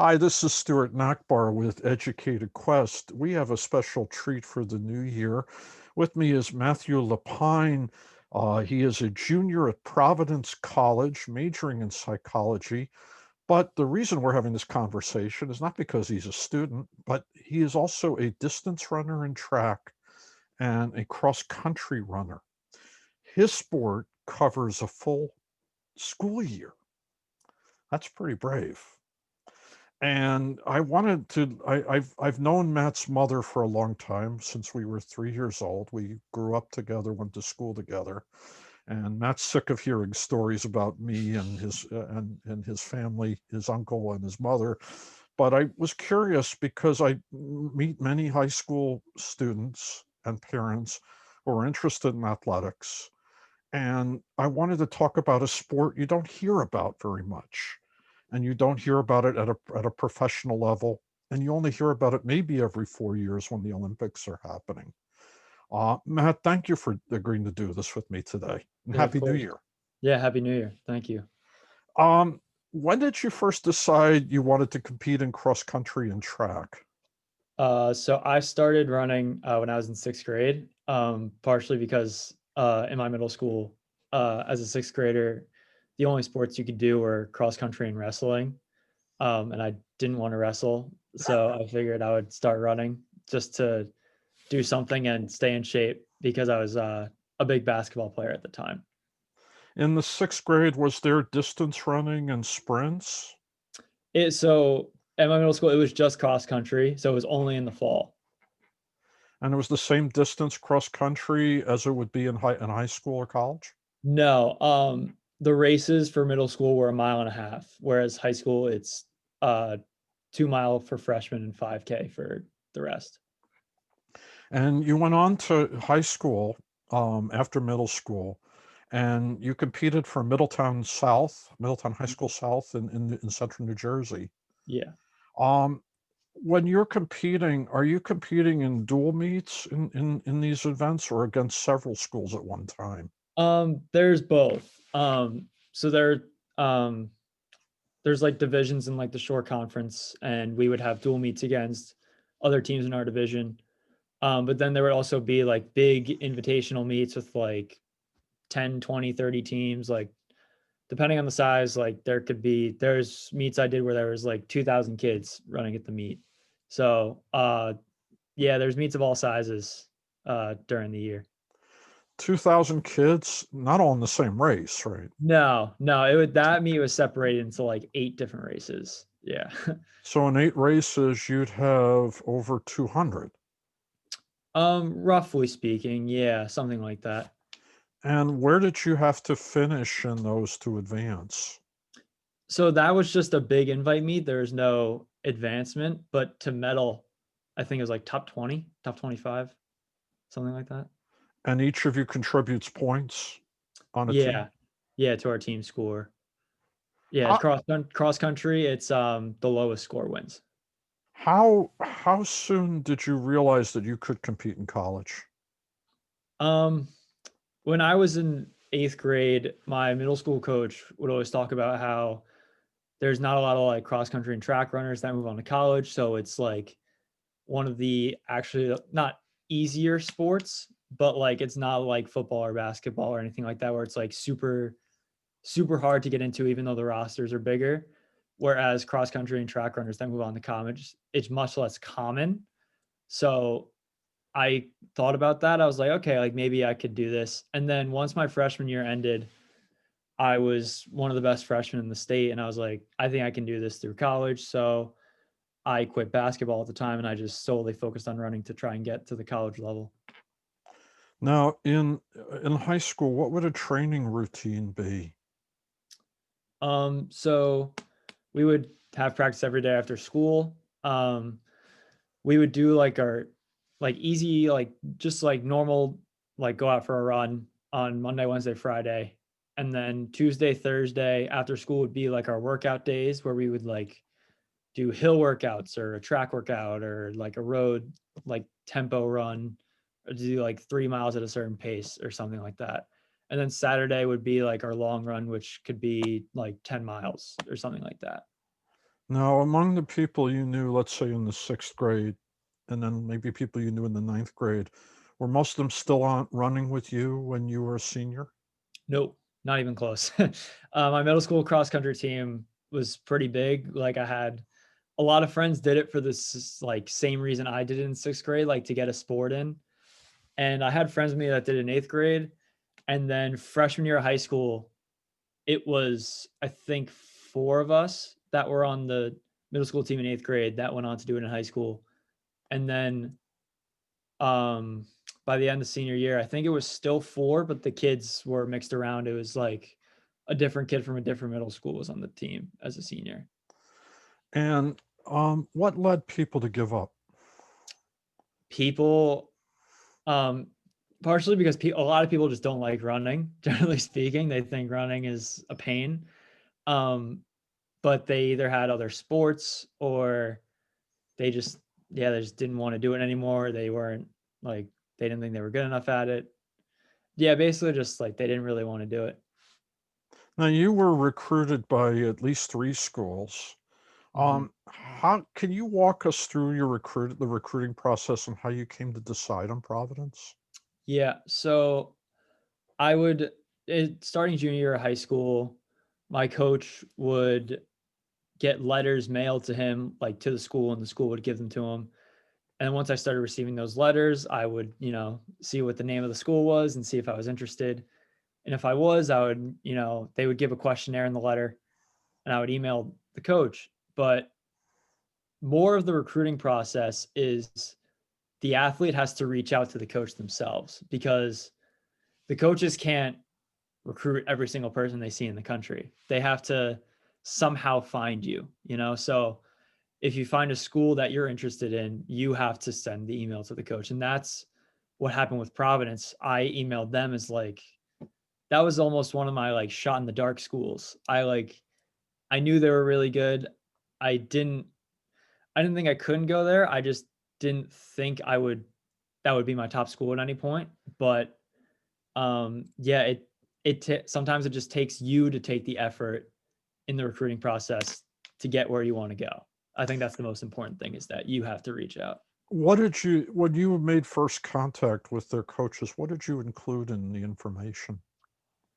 Hi, this is Stuart Nachbar with Educated Quest. We have a special treat for the new year. With me is Matthew Lepine. He is a junior at Providence College, majoring in psychology. But the reason we're having this conversation is not because he's a student, but he is also a distance runner in track and a cross country runner. His sport covers a full school year. That's pretty brave. And I wanted to I've known Matt's mother for a long time, since we were 3 years old. We grew up together, went to school together, and Matt's sick of hearing stories about me and his family, his uncle and his mother. But I was curious because I meet many high school students and parents who are interested in athletics, and I wanted to talk about a sport you don't hear about very much, and you don't hear about it at a professional level, and you only hear about it maybe every 4 years when the Olympics are happening. Matt, thank you for agreeing to do this with me today, and Yeah, of Happy New course. Year. Yeah, Happy New Year. Thank you. Um, when did you first decide you wanted to compete in cross country and track? So I started running when I was in sixth grade, partially because in my middle school, as a sixth grader, the only sports you could do were cross country and wrestling. And I didn't want to wrestle. So I figured I would start running just to do something and stay in shape because I was a big basketball player at the time. In the 6th grade, was there distance running and sprints? So at my middle school, it was just cross country. So it was only in the fall. And it was the same distance cross country as it would be in high school or college? No, the races for middle school were a mile and a half, whereas high school it's 2 mile for freshmen and 5K for the rest. And you went on to high school, after middle school, and you competed for Middletown High School South in central New Jersey. Yeah. Um, when you're competing, are you competing in dual meets in these events or against several schools at one time? There's both. So um there's like divisions in like the shore conference, and we would have dual meets against other teams in our division. But then there would also be like big invitational meets with like 10, 20, 30 teams, like depending on the size, like there's meets I did where there was like 2,000 kids running at the meet. So yeah, there's meets of all sizes during the year. 2,000 kids, not all in the same race, right? No, that meet was separated into like 8 different races. Yeah. So in 8 races, you'd have over 200. Roughly speaking, yeah, something like that. And where did you have to finish in those to advance? So that was just a big invite meet. There's no advancement, but to medal, I think it was like top 20, top 25, something like that. And each of you contributes points on a team? Yeah. Yeah, to our team score. Yeah, How cross country, it's the lowest score wins. how soon did you realize that you could compete in college? Um when I was in 8th grade, my middle school coach would always talk about how there's not a lot of like cross country and track runners that move on to college, so it's like one of the actually not easier sports, but like it's not like football or basketball or anything like that where it's like super hard to get into even though the rosters are bigger. Whereas cross country and track runners that move on to college, it's much less common. So I thought about that. I was like, okay, like maybe I could do this. And then once my freshman year ended, I was one of the best freshmen in the state. And I was like, I think I can do this through college. So I quit basketball at the time and I just solely focused on running to try and get to the college level. Now, in high school, what would a training routine be? So we would have practice every day after school. We would do like our like easy, like just like normal, like go out for a run on Monday, Wednesday, Friday. And then Tuesday, Thursday after school would be like our workout days where we would like do hill workouts or a track workout or like a road, like tempo run, or do like 3 miles at a certain pace or something like that. And then Saturday would be like our long run, which could be like 10 miles or something like that. Now, among the people you knew, let's say in the sixth grade, and then maybe people you knew in the ninth grade, were most of them still on running with you when you were a senior? Nope, not even close. My middle school cross country team was pretty big. Like I had a lot of friends did it for this like same reason I did in sixth grade, like to get a sport in. And I had friends with me that did in eighth grade. And then freshman year of high school, it was, I think, four of us that were on the middle school team in eighth grade that went on to do it in high school. And then um, by the end of senior year, I think it was still four, but the kids were mixed around. It was like a different kid from a different middle school was on the team as a senior. And what led people to give up? People, um, partially because a lot of people just don't like running. Generally speaking, they think running is a pain. Um, but they either had other sports or they just, yeah, they just didn't want to do it anymore. They weren't like, they didn't think they were good enough at it. Yeah, basically just like they didn't really want to do it. Now, you were recruited by at least three schools. Mhm. How can you walk us through the recruiting process and how you came to decide on Providence? Yeah. So I would, starting junior year of high school, my coach would get letters mailed to him, like to the school, and the school would give them to him. And once I started receiving those letters, I would, see what the name of the school was and see if I was interested. And if I was, I would, they would give a questionnaire in the letter and I would email the coach. But more of the recruiting process is the athlete has to reach out to the coach themselves because the coaches can't recruit every single person they see in the country. They have to somehow find you, So if you find a school that you're interested in, you have to send the email to the coach. And that's what happened with Providence. I emailed them as like that was almost one of my like shot in the dark schools. I knew they were really good. I didn't I didn't think I couldn't go there. I just didn't think I would that would be my top school at any point. But yeah, sometimes it just takes you to take the effort in the recruiting process to get where you want to go. I think that's the most important thing is that you have to reach out. When you made first contact with their coaches, what did you include in the information?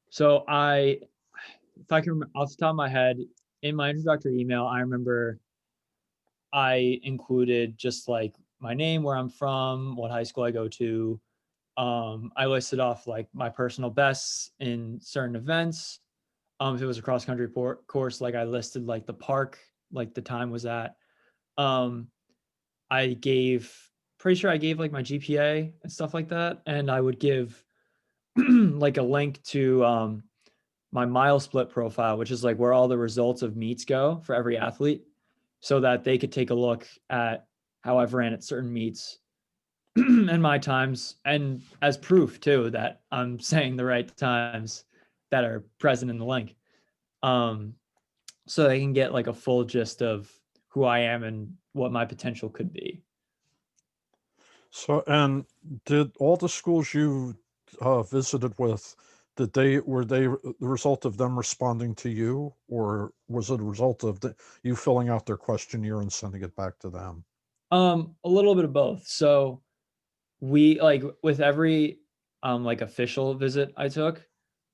So if I can remember off the top of my head, in my introductory email, I remember I included just like my name, where I'm from, what high school I go to. I listed off like my personal bests in certain events. If it was a cross country course, like I listed like the park, like the time was at. Um, I gave, pretty sure I gave like my GPA and stuff like that, and I would give like a link to my mile split profile, which is like where all the results of meets go for every athlete, so that they could take a look at how I've ran at certain meets and my times, and as proof too that I'm saying the right times that are present in the link. Um, so they can get like a full gist of who I am and what my potential could be. So, and did all the schools you visited with, were they the result of them responding to you, or was it a result of you filling out their questionnaire and sending it back to them? A little bit of both. So we like with every like official visit I took,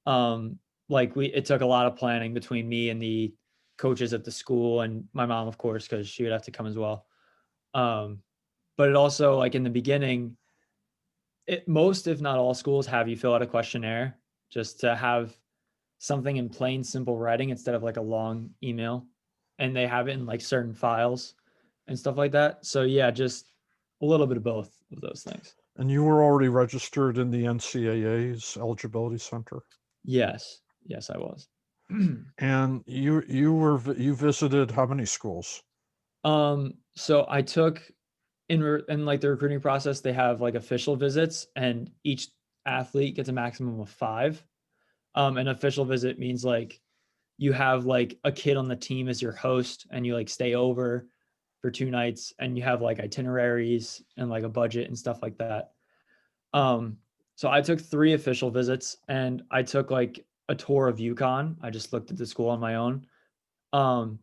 um, like it took a lot of planning between me and the coaches at the school and my mom, of course, because she would have to come as well. Um, but it also like in the beginning, most if not all schools have you fill out a questionnaire just to have something in plain simple writing instead of like a long email, and they have it in like certain files and stuff like that. So yeah, just a little bit of both of those things. And you were already registered in the NCAA's eligibility center, Yes, yes, I was. and you visited how many schools? So I took in like the recruiting process, they have like official visits, and each athlete gets a maximum of five. An official visit means like you have like a kid on the team as your host, and you like stay over for 2 nights, and you have like itineraries and like a budget and stuff like that. Um, so I took three official visits, and I took like a tour of UConn. I just looked at the school on my own. Um,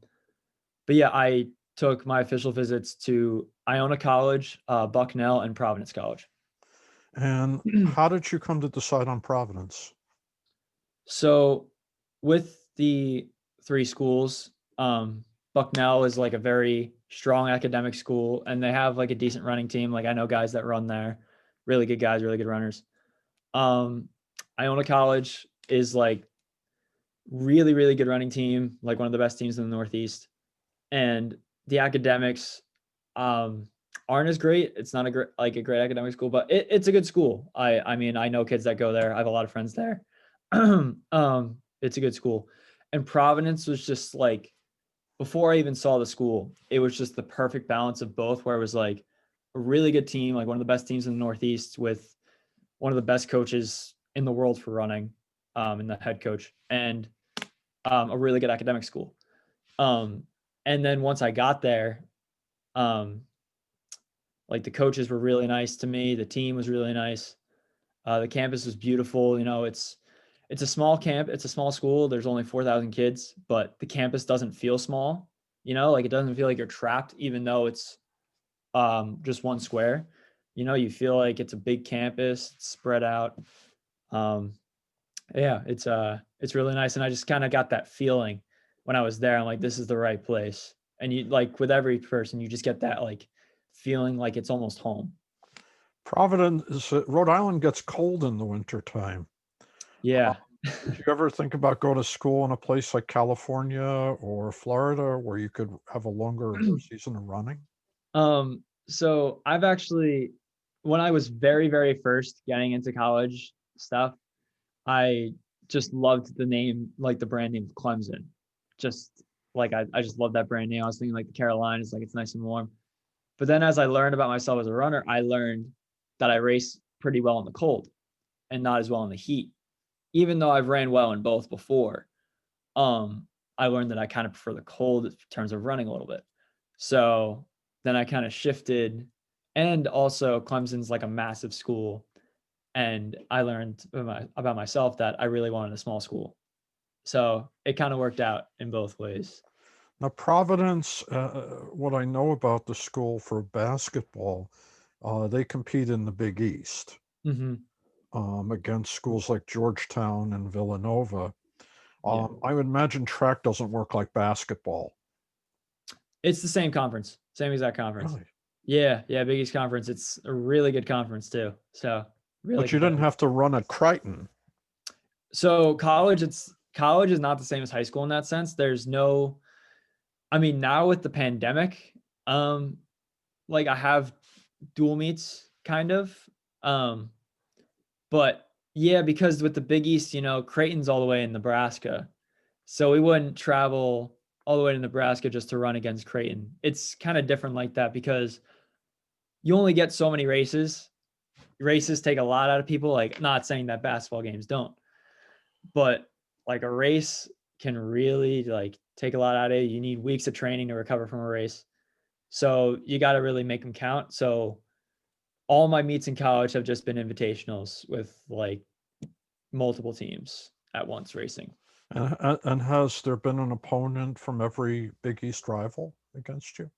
But yeah, I took my official visits to Iona College, Bucknell, and Providence College. And how did you come to decide on Providence? So with the three schools, Bucknell is like a very strong academic school, and they have like a decent running team. Like I know guys that run there, really good guys, really good runners. Um, Iona College is like really, really good running team, like one of the best teams in the Northeast. And the academics aren't as great. It's not a great academic school, but it's a good school. I mean, I know kids that go there. I have a lot of friends there. It's a good school. And Providence was just like before I even saw the school, it was just the perfect balance of both, where it was like a really good team, like one of the best teams in the Northeast with one of the best coaches in the world for running, and the head coach, and a really good academic school. Um, and then once I got there, um, like the coaches were really nice to me. The team was really nice. The campus was beautiful. You know, it's a small camp. It's a small school. There's only 4,000 kids, but the campus doesn't feel small. You know, like it doesn't feel like you're trapped, even though it's just one square. You know, you feel like it's a big campus, it's spread out. Um, yeah, it's really nice, and I just kind of got that feeling when I was there. I'm like, this is the right place. And you like with every person, you just get that like feeling like it's almost home. Providence, Rhode Island gets cold in the wintertime. Yeah. Did you ever think about going to school in a place like California or Florida where you could have a longer season of running? So I've actually, when I was very, very first getting into college stuff, I just loved the name, like the brand name Clemson. Just like I just love that brand name. I was thinking like the Carolinas, like it's nice and warm. But then as I learned about myself as a runner, I learned that I race pretty well in the cold and not as well in the heat. Even though I've ran well in both before, um, I learned that I kind of prefer the cold in terms of running a little bit. So then I kind of shifted. And also, Clemson's like a massive school. And I learned about myself that I really wanted a small school. So it kind of worked out in both ways. Now, Providence, what I know about the school for basketball, they compete in the Big East Hmm. against schools like Georgetown and Villanova. Yeah. I would imagine track doesn't work like basketball. It's the same conference, same exact conference. Really? Yeah. Yeah. Big East Conference. It's a really good conference too. So really But you didn't competitive. have to run at Crichton. So college is not the same as high school in that sense. There's no, I mean, now with the pandemic, um, like I have dual meets kind of. Um, but yeah, because with the Big East, you know, Creighton's all the way in Nebraska. So we wouldn't travel all the way to Nebraska just to run against Creighton. It's kind of different like that because you only get so many races. Races take a lot out of people. Like, not saying that basketball games don't, but like a race can really like take a lot out of you. You need weeks of training to recover from a race. So you got to really make them count. So all my meets in college have just been invitationals with like multiple teams at once racing. And has there been an opponent from every Big East rival against you?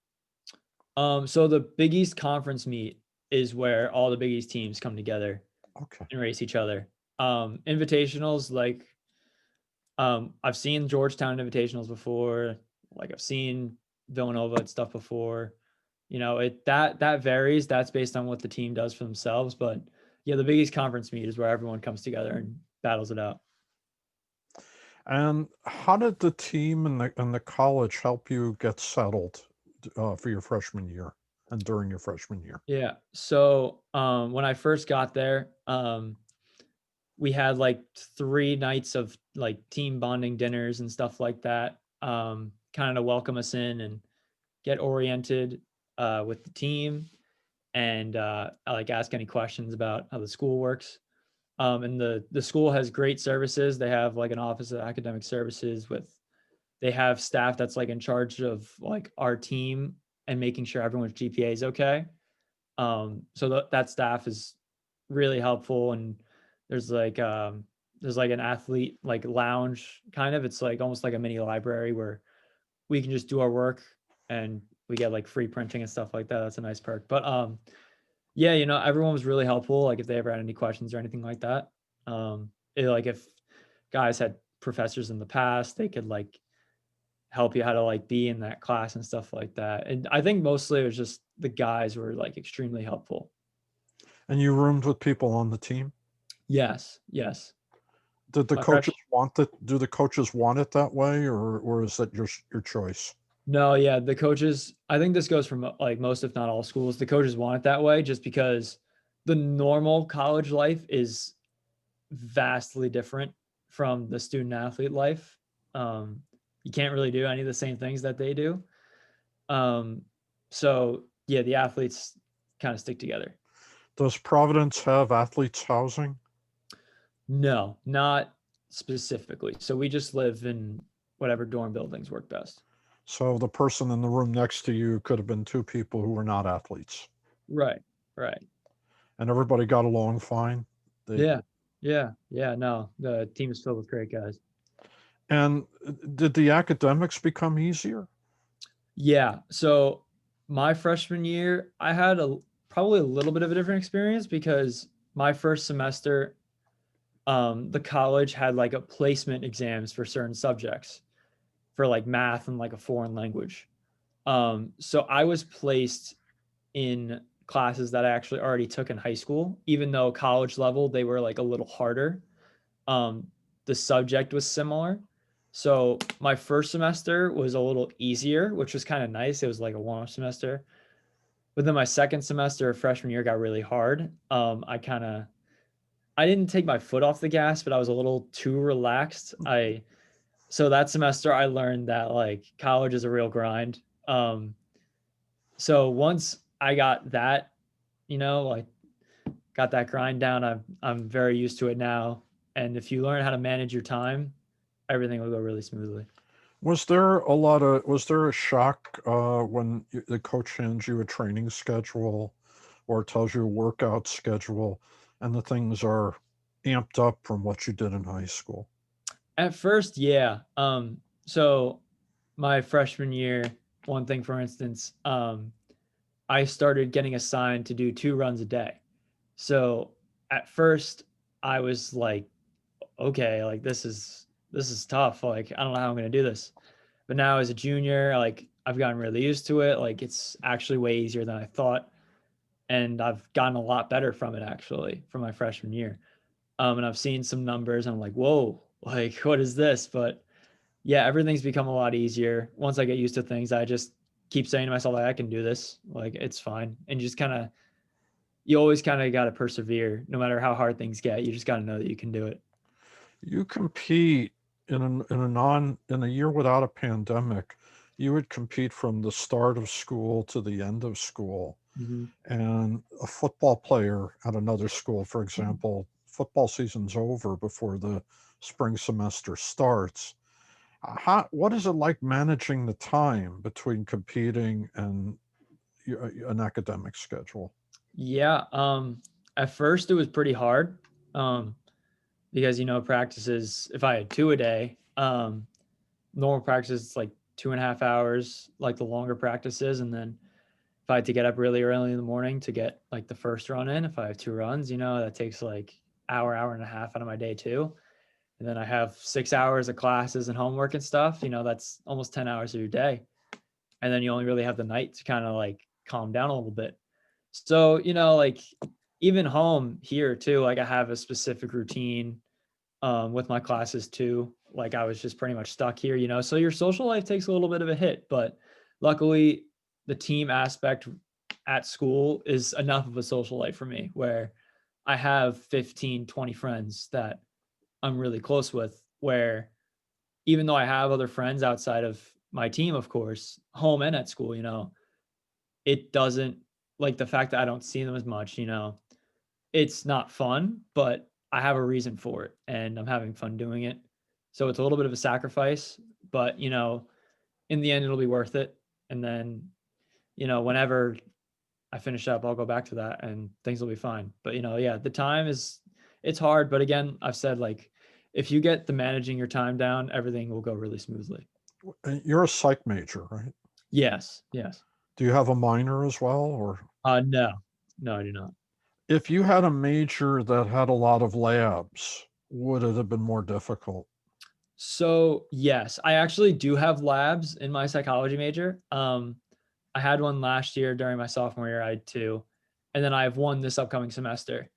So the Big East Conference meet is where all the Big East teams come together Okay. and race each other. Invitationals, like I've seen Georgetown invitationals before, like I've seen Villanova and stuff before. You know, that varies. That's based on what the team does for themselves. But yeah, the Big East Conference meet is where everyone comes together and battles it out. And how did the team and the college help you get settled for your freshman year and during your freshman year? Yeah. So when I first got there, we had like 3 nights of like team bonding dinners and stuff like that, kind of to welcome us in and get oriented with the team, and I like ask any questions about how the school works. And the school has great services. They have like an office of academic services with, they have staff that's like in charge of like our team and making sure everyone's GPA is okay. So that staff is really helpful, and there's like there's like an athlete like lounge kind of. It's like almost like a mini library where we can just do our work and we get like free printing and stuff like that. That's a nice perk. But yeah, everyone was really helpful. Like if they ever had any questions or anything like that. Like if guys had professors in the past, they could like help you how to like be in that class and stuff like that. And I think mostly it was just the guys were like extremely helpful. And you roomed with people on the team? Yes, yes. Did the My coaches fresh want it? Do the coaches want it that way, or is that your choice? No, yeah, the coaches, I think this goes from like most, if not all schools, the coaches want it that way just because the normal college life is vastly different from the student athlete life. Um, you can't really do any of the same things that they do. Um, so yeah, the athletes kind of stick together. Does Providence have athletes housing? No, not specifically. So we just live in whatever dorm buildings work best. So the person in the room next to you could have been two people who were not athletes, Right, right. and everybody got along fine. They Yeah, yeah, yeah. No, the team is filled with great guys. and did the academics become easier? Yeah. So my freshman year, I had probably a little bit of a different experience because my first semester, the college had like a placement exams for certain subjects for like math and like a foreign language. So I was placed in classes that I actually already took in high school, even though college level they were like a little harder. Um, the subject was similar. So my first semester was a little easier, which was kind of nice. It was like a warm semester. But then my second semester of freshman year got really hard. I didn't take my foot off the gas, but I was a little too relaxed. So that semester I learned that like college is a real grind. So once I got that, like got that grind down, I'm very used to it now. And if you learn how to manage your time, everything will go really smoothly. Was there a shock when the coach hands you a training schedule or tells you a workout schedule and the things are amped up from what you did in high school? At first, yeah. So my freshman year, one thing for instance, I started getting assigned to do 2 runs a day. So at first I was like, okay, like this is tough. Like I don't know how I'm gonna do this. But now as a junior, like I've gotten really used to it. Like it's actually way easier than I thought. And I've gotten a lot better from it actually from my freshman year. And I've seen some numbers and I'm like, whoa, like what is this? But yeah, everything's become a lot easier. Once I get used to things, I just keep saying to myself, like, I can do this. Like it's fine. And you always kind of got to persevere no matter how hard things get. You just got to know that you can do it. You compete in a year without a pandemic, you would compete from the start of school to the end of school. Mhm. And a football player at another school, for example, football season's over before the spring semester starts. What is it like managing the time between competing and an academic schedule? Yeah. At first it was pretty hard. Because practices, if I had two a day, normal practice is like 2.5 hours, like the longer practices. And then if I had to get up really early in the morning to get like the first run in, if I have 2 runs, that takes like hour and a half out of my day too. And then I have 6 hours of classes and homework and stuff, that's almost 10 hours of your day. And then you only really have the night to kind of like calm down a little bit. So, like even home here too, like I have a specific routine with my classes too. Like I was just pretty much stuck here, so your social life takes a little bit of a hit, but luckily the team aspect at school is enough of a social life for me where I have 15, 20 friends that I'm really close with, where even though I have other friends outside of my team, of course, home and at school, it doesn't, like the fact that I don't see them as much, it's not fun, but I have a reason for it and I'm having fun doing it. So it's a little bit of a sacrifice, but in the end it'll be worth it. And then, whenever I finish up, I'll go back to that and things will be fine. But yeah, the time it's hard, but again, I've said like if you get the managing your time down, everything will go really smoothly. You're a psych major, right? Yes, yes. Do you have a minor as well? Or No, no, I do not. if you had a major that had a lot of labs, would it have been more difficult? So, yes, I actually do have labs in my psychology major. I had one last year during my sophomore year, I had 2, and then I have 1 this upcoming semester.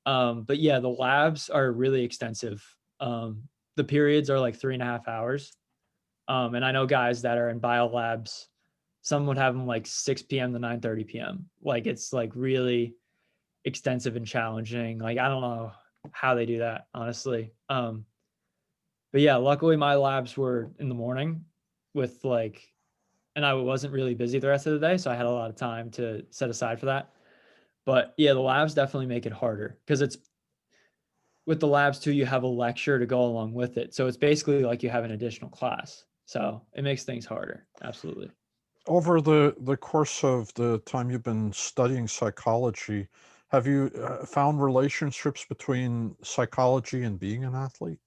But yeah, the labs are really extensive. The periods are like 3.5 hours. And I know guys that are in bio labs, some would have them like 6 PM to 9:30 PM. Like, it's, like, really extensive and challenging. Like, I don't know how they do that, honestly. But yeah, luckily my labs were in the morning with like, and I wasn't really busy the rest of the day, so I had a lot of time to set aside for that. But yeah, the labs definitely make it harder because it's with the labs too, you have a lecture to go along with it. So it's basically like you have an additional class. So it makes things harder. Absolutely. Over the course of the time you've been studying psychology, have you found relationships between psychology and being an athlete?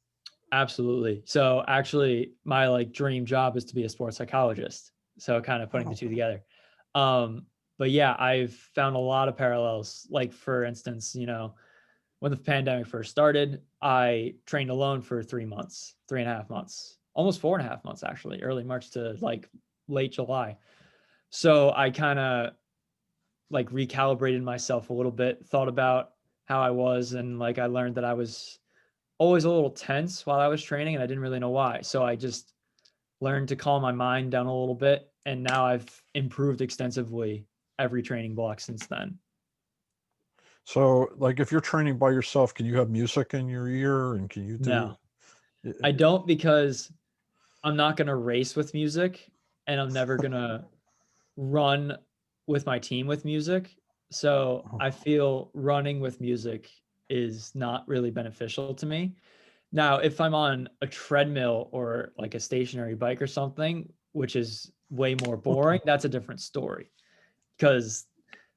Absolutely. So actually my like dream job is to be a sports psychologist. So kind of putting the Oh, 2 together. Um, but yeah, I've found a lot of parallels. Like for instance, when the pandemic first started, I trained alone for 3 months, 3.5 months, almost 4.5 months actually, early March to like late July. So I kind of like recalibrated myself a little bit, thought about how I was, and like I learned that I was always a little tense while I was training and I didn't really know why. So I just learned to calm my mind down a little bit. And now I've improved extensively every training block since then. so like if you're training by yourself, can you have music in your ear and can you No, do? i- I i- don't because I'm not going to race with music and I'm never going to run with my team with music. So oh, I feel running with music is not really benisficial to me. Now, if I'm on a treadmill or like a stationary bike or something, which is way more boring, that's a different story because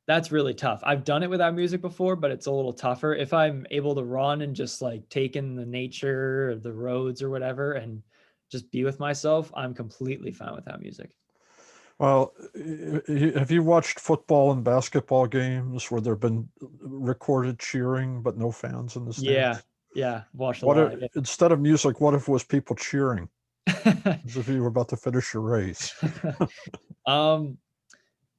that's really tough. I've done it without music before, but it's a little tougher. If I'm able to run and just like take in the nature or the roads or whatever and just be with myself, I'm completely fine without music. Well, have you watched football and basketball games where there've been recorded cheering but no fans in the Yeah. stands? Yeah. Watched a What lot. if, instead of music, what if it was people cheering as if you were about to finish your race? Yeah. um,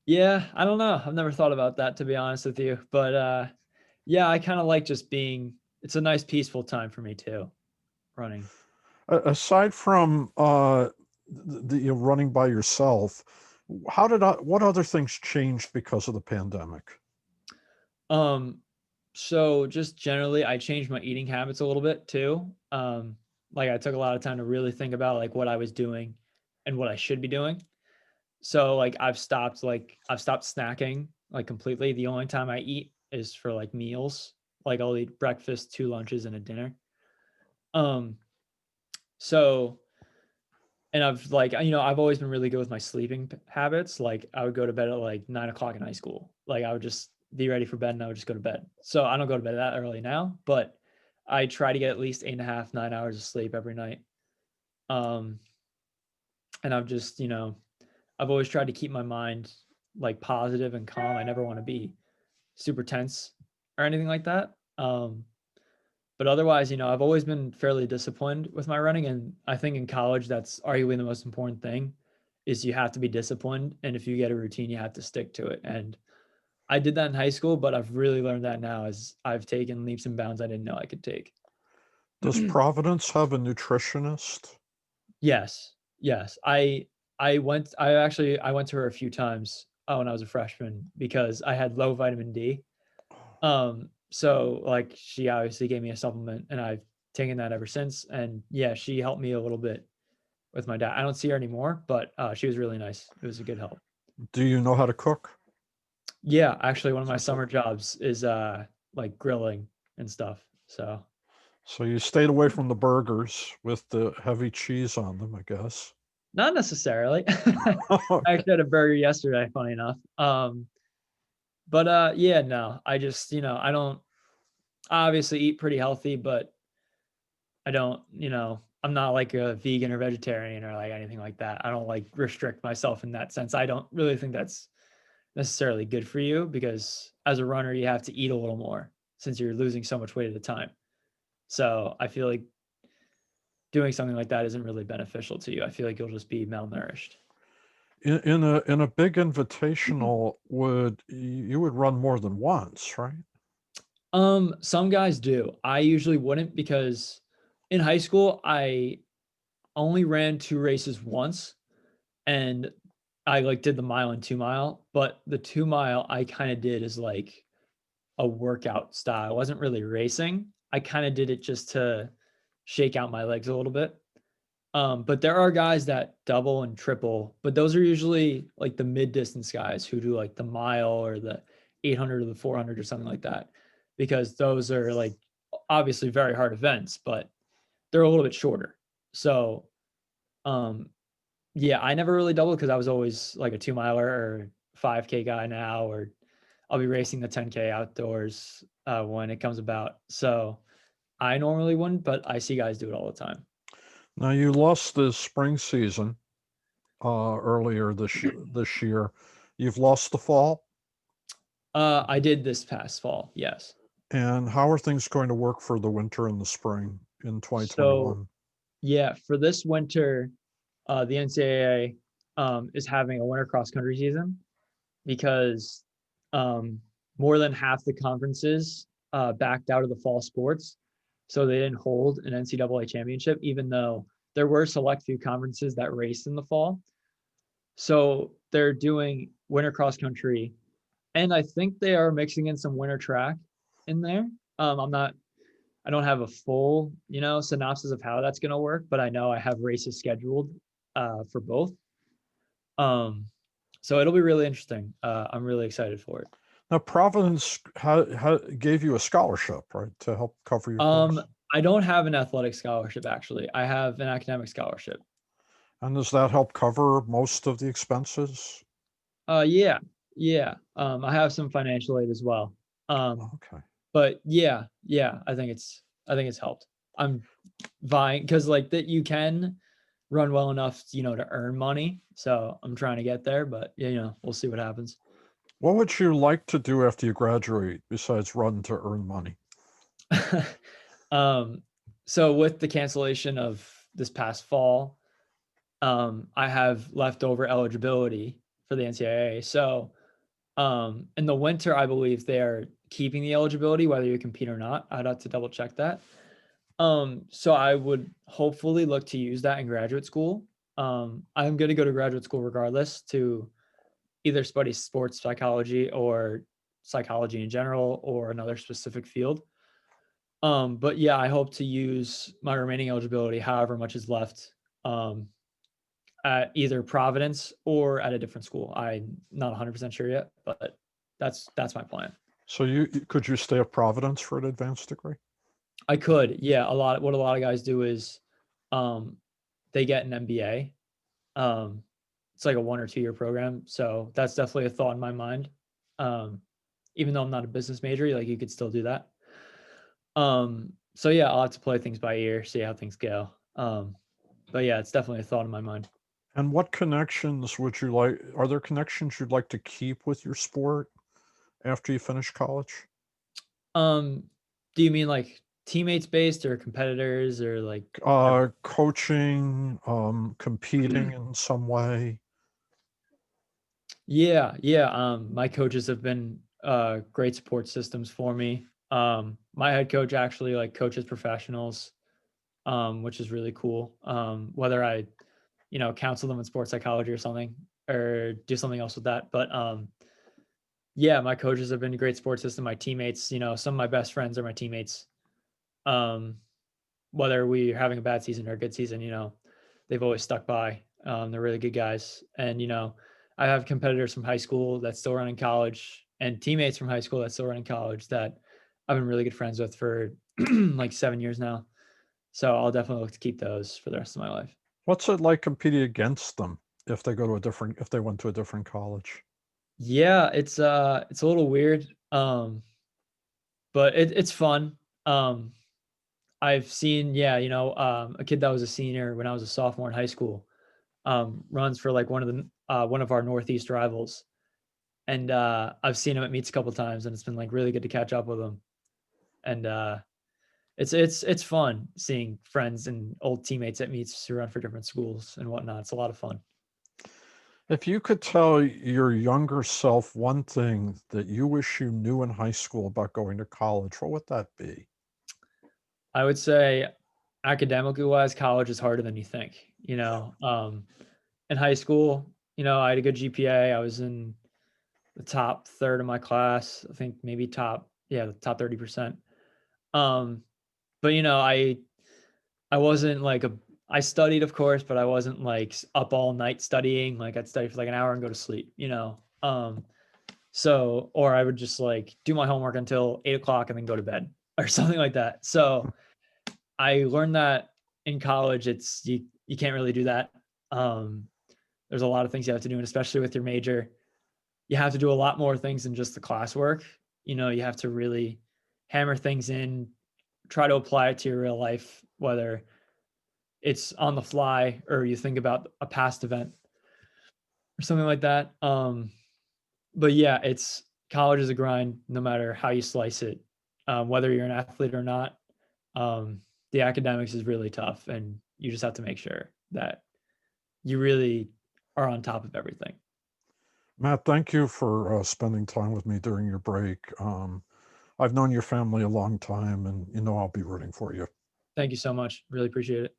yeah, I don't know. I've never thought about that to be honest with you. But yeah, I kind of like just being it's a nice peaceful time for me too, running. Aside from running by yourself, what other things changed because of the pandemic? Um, so just generally I changed my eating habits a little bit too. Like I took a lot of time to really think about like what I was doing and what I should be doing. So like I've stopped snacking like completely. The only time I eat is for like meals. Like I'll eat breakfast, 2 lunches, and a dinner. Um, so and I've like I've always been really good with my sleeping habits. Like I would go to bed at like 9 o'clock in high school. Like I would just be ready for bed and I would just go to bed. So I don't go to bed that early now, but I try to get at least 8.5, 9 hours of sleep every night. Um, and I've just I've always tried to keep my mind like positive and calm. I never want to be super tense or anything like that. But otherwise, I've always been fairly disciplined with my running, and I think in college that's arguably the most important thing is you have to be disciplined, and if you get a routine, you have to stick to it. And I did that in high school, but I've really learned that now as I've taken leaps and bounds I didn't know I could take. Does Providence have a nutritionist? Yes, yes. I went to her a few times when I was a freshman because I had low vitamin D. So like she obviously gave me a supplement and I've taken that ever since. And yeah, she helped me a little bit with my diet. I don't see her anymore, but she was really nice. It was a good help. Do you know how to cook? Yeah, actually one of my summer jobs is like grilling and stuff. So So you stayed away from the burgers with the heavy cheese on them, I guess. not necessarily. I actually had a burger yesterday, funny enough. But yeah, no, I just, I don't I obviously eat pretty healthy, but I don't, I'm not like a vegan or vegetarian or like anything like that. I don't like restrict myself in that sense. I don't really think that's necessarily good for you because as a runner, you have to eat a little more since you're losing so much weight at a time. So I feel like doing something like that isn't really beneficial to you. I feel like you'll just be malnourished. In a big invitational, you would run more than once, right? Some guys do. I usually wouldn't because in high school I only ran 2 races once and I like did the mile and 2 mile, but the 2 mile I kind of did as like a workout style. I wasn't really racing. I kind of did it just to shake out my legs a little bit. But there are guys that double and triple, but those are usually like the mid distance guys who do like the mile or the 800 or the 400 or something like that, because those are like obviously very hard events, but they're a little bit shorter. So, um, yeah, I never really doubled because I was always like a 2 miler or 5K guy now, or I'll be racing the 10K outdoors when it comes about. So I normally wouldn't, but I see guys do it all the time. Now you lost the spring season earlier this year. You've lost the fall, I did this past fall, yes. and how are things going to work for the winter and the spring in So 2021? yeah, for this winter, the NCAA is having a winter cross country season because um, more than half the conferences backed out of the fall sports, so they didn't hold an NCAA championship, even though there were select few conferences that raced in the fall. So they're doing winter cross country, and I think they are mixing in some winter track in there. I don't have a full, synopsis of how that's going to work, but I know I have races scheduled for both. Um, so it'll be really interesting. I'm really excited for it. Now, Providence gave you a scholarship, right, to help cover your Um, costs? I don't have an athletic scholarship actually. I have an academic scholarship. And does that help cover most of the expenses? Yeah, yeah. I have some financial aid as well. Um, Okay. but yeah, I think it's helped. I'm vying because like that you can run well enough, to earn money. So I'm trying to get there, but we'll see what happens. What would you like to do after you graduate besides run to earn money? um, so with the cancellation of this past fall, I have leftover eligibility for the NCAA. So in the winter, I believe they are keeping the eligibility whether you compete or not. I'd have to double check that. So I would hopefully look to use that in graduate school. I'm going to go to graduate school regardless to either study sports psychology or psychology in general or another specific field. But yeah, I hope to use my remaining eligibility, however much is left, um, at either Providence or at a different school. I'm not 100% sure yet, but that's my plan. So could you stay at Providence for an advanced degree? I could, yeah. What a lot of guys do is, um, they get an MBA. Um, it's like a 1 or 2 year program, so that's definitely a thought in my mind. Um, even though I'm not a business major, like you could still do that. So yeah, I'll have to play things by ear, see how things go. But yeah, it's definitely a thought in my mind. And what connections would you like? Are there connections you'd like to keep with your sport after you finish college? Um, do you mean like teammates based or competitors or like Coaching, competing in some way. yeah, yeah. My coaches have been great support systems for me. My head coach actually like coaches professionals, which is really cool. Whether I, counsel them in sports psychology or something, or do something else with that. But yeah, my coaches have been a great support system. My teammates, some of my best friends are my teammates. Um, Whether we're having a bad season or a good season, they've always stuck by. They're really good guys. And, I have competitors from high school that still run in college and teammates from high school that still run in college that I've been really good friends with for like 7 years now. So I'll definitely look to keep those for the rest of my life. What's it like competing against them if they went to a different college? Yeah, it's a little weird. But it's fun. Um I've seen, yeah, a kid that was a senior when I was a sophomore in high school, runs for like one of our Northeast rivals. And I've seen him at meets a couple times, and it's been like really good to catch up with him. And it's fun seeing friends and old teammates at meets who run for different schools and whatnot. It's a lot of fun. If you could tell your younger self one thing that you wish you knew in high school about going to college, what would that be? I would say academically wise, college is harder than you think. In high school, I had a good GPA. I was in the top third of my class. I think maybe the top 30%. Um, but I wasn't like I studied, of course, but I wasn't like up all night studying. Like I'd study for like an hour and go to sleep. Or I would just like do my homework until 8 o'clock and then go to bed or something like that. So I learned that in college, you can't really do that. Um, there's a lot of things you have to do, and especially with your major, you have to do a lot more things than just the classwork. You have to really hammer things in, try to apply it to your real life, whether it's on the fly or you think about a past event or something like that. But yeah, it's college is a grind no matter how you slice it. Whether you're an athlete or not, the academics is really tough, and you just have to make sure that you really are on top of everything. Matt, thank you for spending time with me during your break. I've known your family a long time, and I'll be rooting for you. Thank you so much. Really appreciate it.